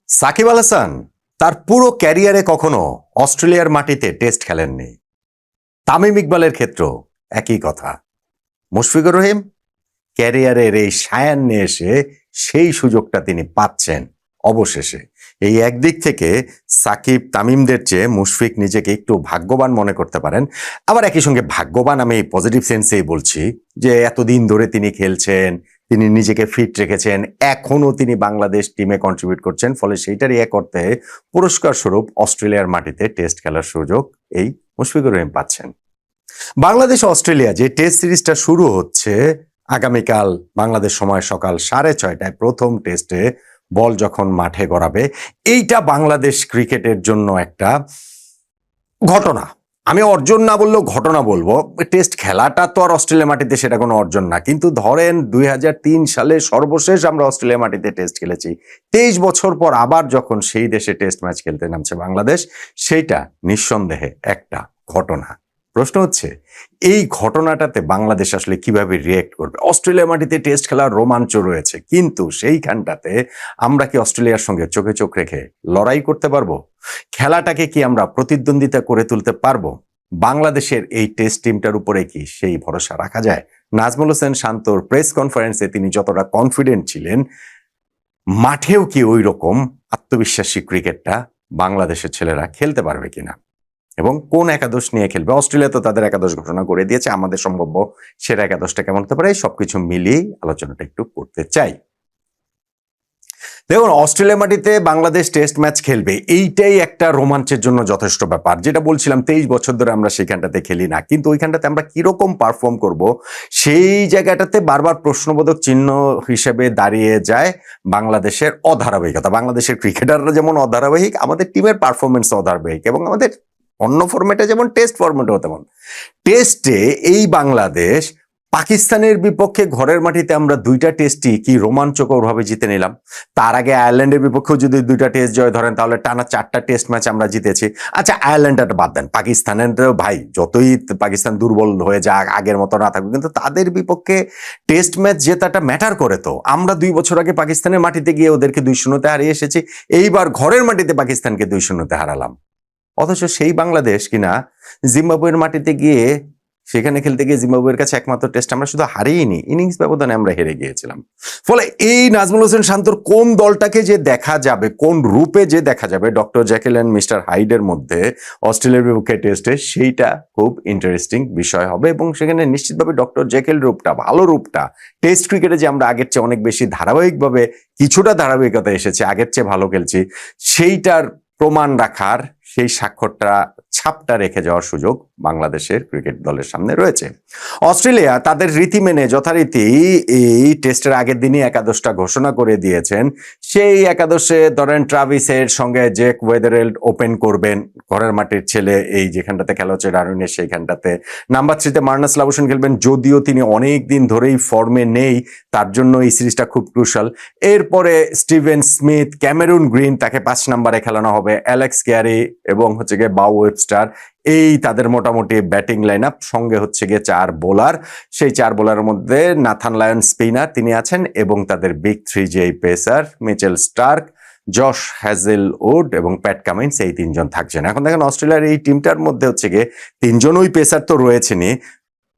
সাকিব আল হাসান তার পুরো ক্যারিয়ারে কখনো অস্ট্রেলিয়ার মাটিতে টেস্ট খেলেননি। তামিম ইকবালের ক্ষেত্রেও একই কথা। মুশফিকুর রহিম ক্যারিয়ারের এই সায়ান্নে এসে সেই সুযোগটা তিনি পাচ্ছেন অবশেষে। এই একদিক থেকে সাকিব তামিমদের চেয়ে মুশফিক নিজেকে একটু ভাগ্যবান মনে করতে পারেন। আবার একই সঙ্গে ভাগ্যবান আমি পজিটিভ সেন্সেই বলছি যে এতদিন ধরে তিনি খেলছেন, তিনি নিজেকে ফিট রেখেছেন, এখনো তিনি বাংলাদেশ টিমে কন্ট্রিবিউট করছেন, ফলে সেইটারই এক অর্থে পুরস্কার স্বরূপ অস্ট্রেলিয়ার মাটিতে টেস্ট খেলার সুযোগ এই মুশফিকুর রহিম পাচ্ছেন। বাংলাদেশ অস্ট্রেলিয়া যে টেস্ট সিরিজটা শুরু হচ্ছে আগামীকাল বাংলাদেশ সময় সকাল 6:30টায় প্রথম টেস্টে বল যখন মাঠে গড়াবে, এইটা বাংলাদেশ ক্রিকেটের জন্য একটা ঘটনা। আমি অর্জন না বললেও ঘটনা বলবো। টেস্ট খেলাটা তো আর অস্ট্রেলিয়া মাটিতে সেটা কোনো অর্জন না, কিন্তু ধরেন 2003 সালে সর্বশেষ আমরা অস্ট্রেলিয়া মাটিতে টেস্ট খেলেছি। 23 বছর পর আবার যখন সেই দেশে টেস্ট ম্যাচ খেলতে নামছে বাংলাদেশ, সেইটা নিঃসন্দেহে একটা ঘটনা। প্রশ্ন হচ্ছে এই ঘটনাটাতে বাংলাদেশ আসলে কিভাবে রিয়েক্ট করবে। অস্ট্রেলিয়া মাটিতে টেস্ট খেলার রোমাঞ্চ রয়েছে, কিন্তু সেইখানটাতে আমরা কি অস্ট্রেলিয়ার সঙ্গে চোখে চোখ রেখে লড়াই করতে পারবো? খেলাটাকে কি আমরা প্রতিদ্বন্দ্বিতা করে তুলতে পারবো? বাংলাদেশের এই টেস্ট টিমটার উপরে কি সেই ভরসা রাখা যায়? নাজমুল হোসেন শান্তর প্রেস কনফারেন্সে তিনি যতটা কনফিডেন্ট ছিলেন, মাঠেও কি ওই রকম আত্মবিশ্বাসী ক্রিকেটটা বাংলাদেশের ছেলেরা খেলতে পারবে কিনা, এবং কোন একাদশ নিয়ে খেলবে? অস্ট্রেলিয়া তো তাদের একাদশ ঘোষণা করে দিয়েছে, আমাদের সম্ভাব্য সেরা একাদশটা কেমন হতে পারে, সবকিছু মিলিয়ে আলোচনাটা একটু করতে চাই। দেখুন, অস্ট্রেলিয়া মাটিতে বাংলাদেশ টেস্ট ম্যাচ খেলবে, এইটাই একটা রোমাঞ্চের জন্য যথেষ্ট ব্যাপার। যেটা বলছিলাম, 23 বছর ধরে আমরা সেইখানটাতে খেলি না, কিন্তু ওইখানটাতে আমরা কিরকম পারফর্ম করব সেই জায়গাটাতে বারবার প্রশ্নবোধক চিহ্ন হিসেবে দাঁড়িয়ে যায় বাংলাদেশের অধারাবাহিকতা। বাংলাদেশের ক্রিকেটাররা যেমন অধারাবাহিক, আমাদের টিমের পারফরমেন্স অধারাবাহিক, এবং আমাদের অন্য ফরম্যাটে যেমন টেস্ট ফরম্যাটেও তেমন। টেস্টে এই বাংলাদেশ পাকিস্তানের বিপক্ষে ঘরের মাটিতে আমরা 2টা টেস্টই কি রোমাঞ্চকর ভাবে জিতে নিলাম। তার আগে আয়ারল্যান্ডের বিপক্ষেও যদি 2টা টেস্ট জয় ধরেন, তাহলে টানা 4টা টেস্ট ম্যাচ আমরা জিতেছি। আচ্ছা, আয়ারল্যান্ডটা বাদ দেন, পাকিস্তানের ভাই যতই পাকিস্তান দুর্বল হয়ে যাক, আগের মতো না থাকুক, কিন্তু তাদের বিপক্ষে টেস্ট ম্যাচ জেতাটা ম্যাটার করে। তো আমরা 2 বছর আগে পাকিস্তানের মাটিতে গিয়ে ওদেরকে 2-0 হারিয়ে এসেছি, এইবার ঘরের মাটিতে পাকিস্তানকে 2-0 হারালাম। অথচ সেই বাংলাদেশ কিনা জিম্বাবুয়ের মাটিতে গিয়ে সেখানে খেলতে গিয়ে জিম্বাবুয়ের কাছে একমাত্র টেস্ট আমরা শুধু হারিয়েনি, ইনিংস ব্যবধানে আমরা হেরে গিয়েছিলাম। ফলে এই নাজমুল হোসেন শান্তর কোন দলটাকে যে দেখা যাবে, কোন রূপে যে দেখা যাবে ডক্টর জ্যাকেল অ্যান্ড মিস্টার হাইডের মধ্যে অস্ট্রেলিয়ার বিপক্ষে টেস্টে, সেইটা খুব ইন্টারেস্টিং বিষয় হবে। এবং সেখানে নিশ্চিতভাবে ডক্টর জ্যাকেল রূপটা, ভালো রূপটা, টেস্ট ক্রিকেটে যে আমরা আগের চেয়ে অনেক বেশি ধারাবাহিকভাবে কিছুটা ধারাবাহিকতা এসেছে, আগের চেয়ে ভালো খেলছি, সেইটার প্রমাণ রাখার, সেই স্বাক্ষরটা, ছাপটা রেখে যাওয়ার সুযোগ বাংলাদেশের ক্রিকেট দলের সামনে রয়েছে। অস্ট্রেলিয়া তাদের রীতি মেনে যথারীতি এই টেস্টের আগের দিনই একাদশটা ঘোষণা করে দিয়েছেন। সেই একাদশে ধরেন ট্রাভিসের সঙ্গে জেক ওয়েদারেল্ড ওপেন করবেন, ঘরের মাটির ছেলে, এই যেখানটাতে খেলা হচ্ছে ডারউইনের সেইখানটাতে। নাম্বার 3-তে মার্নাস লাবুশন খেলবেন, যদিও তিনি অনেক দিন ধরেই ফর্মে নেই, তার জন্য এই সিরিজটা খুব ক্রুশাল। এরপরে স্টিভেন স্মিথ, ক্যামেরুন গ্রিন, তাকে 5 নম্বরে খেলানো হবে, অ্যালেক্স ক্যারি এবং হচ্ছে গিয়ে বাউ ওয়েবস্টার, এই তাদের মোটামুটি ব্যাটিং লাইন আপ। সঙ্গে হচ্ছে গিয়ে 4 বোলার, সেই 4 বোলারের মধ্যে নাথান লায়ন স্পিনার তিনি আছেন, এবং তাদের বিগ 3 যে pacer Mitchell Starc, Josh Hazlewood এবং প্যাট কামিন্স, এই 3 জন থাকছেন। এখন দেখেন অস্ট্রেলিয়ার এই টিমটার মধ্যে হচ্ছে গিয়ে 3 জন ওই পেসার তো রয়েছেনই,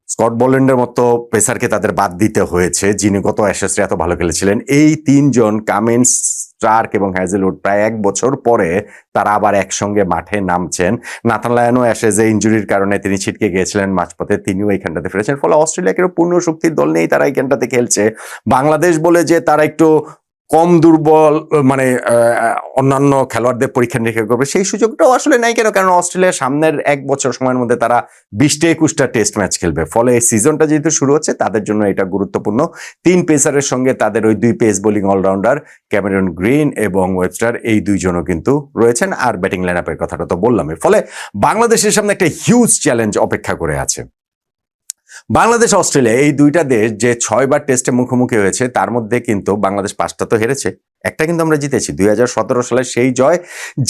স্কট বোল্যান্ডের মতো পেসারকে তাদের বাদ দিতে হয়েছে, যিনি গত অ্যাশেজে এত ভালো খেলেছিলেন। এই 3 জন কামিন্স, স্টার্ক এবং হ্যাজেলউড প্রায় 1 বছর পরে তারা আবার একসঙ্গে মাঠে নামছেন। নাথান লায়নও অ্যাশেজে ইনজুরির কারণে তিনি ছিটকে গিয়েছিলেন মাঝপথে, তিনিও এইখানটাতে ফিরেছেন। ফলে অস্ট্রেলিয়াকে পূর্ণ শক্তির দল নেই, তারা এইখানটাতে খেলছে। বাংলাদেশ বলে যে তারা একটু কম দুর্বল, মানে অন্যান্য খেলোয়াড়দের পরীক্ষা নিরীক্ষা করবে, সেই সুযোগটাও আসলে নাই। কারণ অস্ট্রেলিয়া সামনের 1 বছর সময়ের মধ্যে তারা 20-21টা টেস্ট ম্যাচ খেলবে। ফলে এই সিজনটা যেহেতু শুরু হচ্ছে, তাদের জন্য এটা গুরুত্বপূর্ণ। 3 পেসারের সঙ্গে তাদের ওই 2 pace bowling all rounder Cameron Green এবং ওয়েবস্টার, এই 2 জনও কিন্তু রয়েছেন। আর ব্যাটিং লাইন আপের কথাটা তো বললামই। ফলে বাংলাদেশের সামনে একটা হিউজ চ্যালেঞ্জ অপেক্ষা করে আছে। বাংলাদেশ অস্ট্রেলিয়া এই 2টা দেশ যে 6 বার টেস্টে মুখোমুখি হয়েছে, তার মধ্যে কিন্তু বাংলাদেশ 5টা তো হেরেছে, একটা কিন্তু আমরা জিতেছি। 2017 সালে সেই জয়,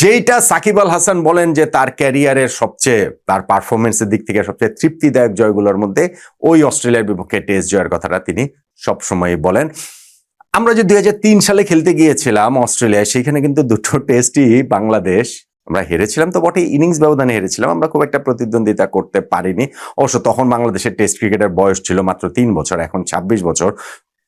যেইটা সাকিব আল হাসান বলেন যে তার ক্যারিয়ারের সবচেয়ে, তার পারফরমেন্সের দিক থেকে সবচেয়ে তৃপ্তিদায়ক জয়গুলোর মধ্যে ওই অস্ট্রেলিয়ার বিপক্ষে টেস্ট জয়ের কথাটা তিনি সবসময় বলেন। আমরা যে 2003 সালে খেলতে গিয়েছিলাম অস্ট্রেলিয়ায়, সেখানে কিন্তু দুটো টেস্টই বাংলাদেশ আমরা হেরেছিলাম তো বটে, ইনিংস ব্যবধানে হেরেছিলাম, আমরা খুব একটা প্রতিদ্বন্দ্বিতা করতে পারিনি। অবশ্য তখন বাংলাদেশের টেস্ট ক্রিকেটের বয়স ছিল মাত্র 3 বছর, এখন 26 বছর।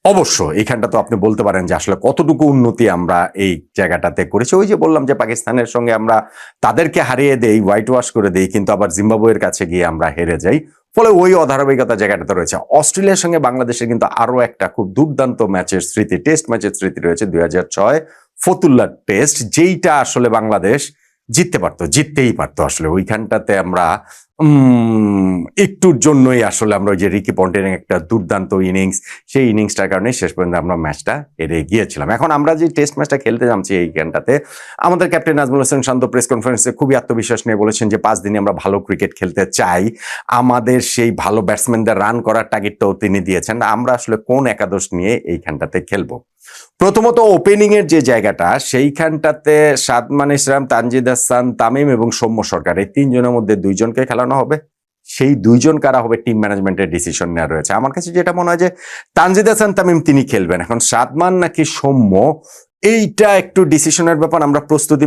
অবশ্য এইখানটা তো আপনি বলতে পারেন যে আসলে কতটুকু উন্নতি আমরা এই জায়গাটাতে করেছি। ওই যে বললাম যে পাকিস্তানের সঙ্গে আমরা তাদেরকে হারিয়ে দেই, হোয়াইট ওয়াশ করে দেই, কিন্তু আবার জিম্বাবুয়ের কাছে গিয়ে আমরা হেরে যাই। ফলে ওই অধারাবাহিকতা জায়গাটাতে রয়েছে। অস্ট্রেলিয়ার সঙ্গে বাংলাদেশের কিন্তু আরো একটা খুব দুর্দান্ত ম্যাচের স্মৃতি, টেস্ট ম্যাচের স্মৃতি রয়েছে, 2006 ফতুল্লা টেস্ট, যেইটা আসলে বাংলাদেশ জিততে পারতো, জিততেই পারতো। আসলে ওইখানটাতে আমরা একটুর জন্যই আসলে আমরা ওই যে রিকি পন্টিংয়ের একটা দুর্দান্ত ইনিংস, সেই ইনিংসটার কারণে শেষ পর্যন্ত আমরা ম্যাচটা হেরে গিয়েছিলাম। এখন আমরা যে টেস্ট ম্যাচটা খেলতে যাচ্ছি এইখানটাতে, আমাদের ক্যাপ্টেন নাজমুল হোসেন শান্ত প্রেস কনফারেন্সে খুবই আত্মবিশ্বাস নিয়ে বলেছেন যে 5 দিনে আমরা ভালো ক্রিকেট খেলতে চাই, আমাদের সেই ভালো ব্যাটসম্যানদের রান করার টার্গেটটাও তিনি দিয়েছেন। আমরা আসলে কোন একাদশ নিয়ে এইখানটাতে খেলবো? প্রথমত ওপেনিং এর যে জায়গাটা, সেইখানটাতে সাদমান ইসলাম, তানজিদ হাসান, তামিম এবং সৌম্য সরকার, এই 3 জনের মধ্যে 2 জনকে খেলানো হবে। সেই 2 জন কারা হবে টিম ম্যানেজমেন্টের ডিসিশন নেওয়া রয়েছে। আমার কাছে যেটা মনে হয় যে তানজিদ হাসান, তামিম তিনি খেলবেন। এখন সাদমান নাকি সৌম্য, এইটা একটু ডিসিশনের ব্যাপার। আমরা প্রস্তুতি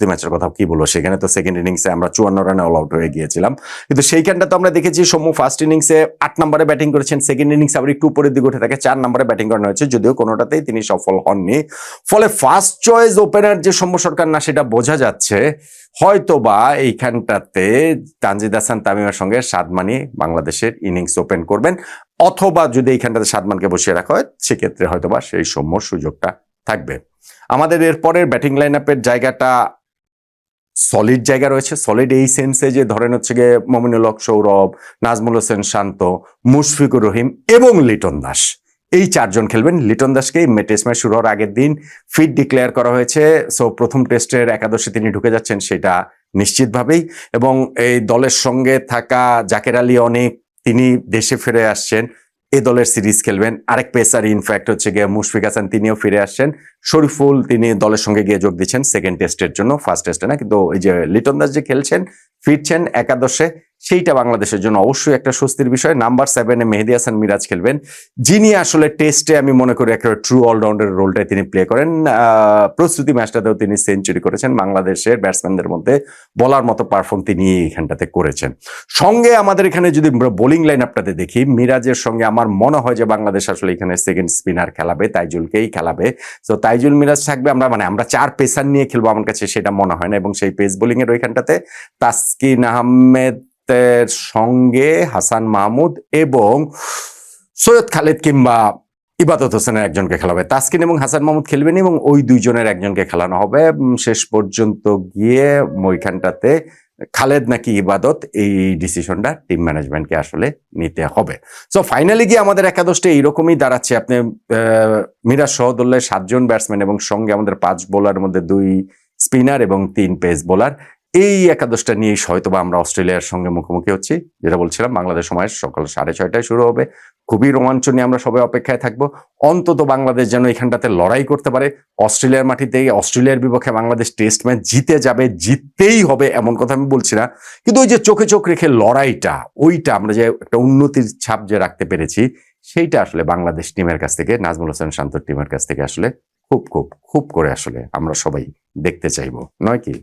ম্যাচের কথা কি বলবো, সেখানে তো সেকেন্ড ইনিংসে আমরা 54 রানে অল আউট হয়ে গিয়েছিলাম, কিন্তু সেইখানটা তো আমরা দেখেছি সৌম্য ফার্স্ট ইনিংসে 8 নম্বরে ব্যাটিং করেছেন, সেকেন্ড ইনিংস আবার একটু উপরের দিকে উঠে থাকে 4 নম্বরে ব্যাটিং করানো হয়েছে, যদিও কোনোটাতেই তিনি সফল হননি। ফলে ফার্স্ট চয়েস ওপেনার যে সৌম্য সরকার না, সেটা বোঝা যাচ্ছে। হয়তো বা এইখানটাতে তানজিদ হাসান, তামিমের সঙ্গে সাদমানি বাংলাদেশের ইনিংস ওপেন করবেন, অথবা যদি এইখানটাতে সাদমানকে বসিয়ে রাখা হয়, সেক্ষেত্রে হয়তো বা সেই সৌম্যর সুযোগটা থাকবে। আমাদের এরপরের ব্যাটিং লাইন আপের জায়গাটা সলিড জায়গা রয়েছে। সলিড এই সেন্সে যে ধরেন হচ্ছে গিয়ে মমিনুল হক সৌরভ, নাজমুল হোসেন শান্ত, মুশফিকুর রহিম এবং লিটন দাস, এই 4 জন খেলবেন। লিটন দাসকে টেস্ট ম্যাচ শুরু হওয়ার আগের দিন ফিট ডিক্লেয়ার করা হয়েছে, সো প্রথম টেস্টের একাদশে তিনি ঢুকে যাচ্ছেন সেটা নিশ্চিতভাবেই। এবং এই দলের সঙ্গে থাকা জাকের আলী অনেক, তিনি দেশে ফিরে আসছেন, এ দলের সিরিজ খেলবেন। আরেক পেসার ইনফ্যাক্ট হচ্ছে গিয়ে মুশফিক হাসান, তিনিও ফিরে আসছেন। শরীফুল তিনি দলের সঙ্গে গিয়ে যোগ দিচ্ছেন সেকেন্ড টেস্টের জন্য, ফার্স্ট টেস্টে না। কিন্তু এই যে লিটন দাস যে খেলছেন, ফিরছেন একাদশে, সেইটা বাংলাদেশের জন্য অবশ্যই একটা স্বস্তির বিষয়। নাম্বার 7-এ মেহেদী হাসান মিরাজ খেলবেন, যিনি আসলে টেস্টে আমি মনে করি একটা ট্রু অলরাউন্ডার রোলটাই তিনি প্লে করেন। প্রস্তুতি ম্যাচটাতেও তিনি সেঞ্চুরি করেছেন, বাংলাদেশের ব্যাটসম্যানদের মধ্যে বলার মতো পারফর্ম তিনি এখানটাতে করেছেন। সঙ্গে আমাদের এখানে যদি বোলিং লাইন আপটাতে দেখি, মিরাজের সঙ্গে আমার মনে হয় যে বাংলাদেশ আসলে এখানে সেকেন্ড স্পিনার খেলাবে, তাইজুলকেই খেলাবে। তো তাইজুল মিরাজ থাকবে, আমরা 4 পেসার নিয়ে খেলবো, আমার কাছে সেটা মনে হয় না। এবং সেই পেস বোলিং এর ওইখানটাতে তাসকিন আহমেদের সঙ্গে হাসান মাহমুদ এবং সৈয়দ খালেদ কিংবা ইবাদত হোসেনের একজনকে খেলাবে। তাসকিন এবং হাসান মাহমুদ খেলবেন এবং ওই 2 জনের একজনকে খেলানো হবে। শেষ পর্যন্ত গিয়ে ওইখানটাতে খালেদ নাকি ইবাদত, এই ডিসিশনটা টিম ম্যানেজমেন্টকে আসলে নিতে হবে। সো ফাইনালি গিয়ে আমাদের একাদশটা এইরকমই দাঁড়াচ্ছে। আপনি মিরাজ সহদুল্লাহ 7 জন ব্যাটসম্যান এবং সঙ্গে আমাদের 5 বোলার মধ্যে 2 স্পিনার এবং 3 পেস বোলার, এই একাদশটা নিয়েই হয়তোবা আমরা অস্ট্রেলিয়ার সঙ্গে মুখোমুখি হচ্ছি। যেটা বলছিলাম, বাংলাদেশ সময় সকাল 6:30টায় শুরু হবে। খুবই রোমাঞ্চ নিয়ে আমরা সবাই অপেক্ষায় থাকবো। অন্তত বাংলাদেশ যেন এখানটাতে লড়াই করতে পারে। অস্ট্রেলিয়ার মাটিতে অস্ট্রেলিয়ার বিপক্ষে বাংলাদেশ টেস্ট ম্যাচ জিতে যাবে, জিততেই হবে এমন কথা আমি বলছি না, কিন্তু ওই যে চোখে চোখ রেখে লড়াইটা, ওইটা আমরা যে একটা উন্নতির ছাপ যে রাখতে পেরেছি, সেইটা আসলে বাংলাদেশ টিমের কাছ থেকে, নাজমুল হোসেন শান্তর টিমের কাছ থেকে আসলে খুব খুব খুব করে আসলে আমরা সবাই দেখতে চাইবো, নয় কি?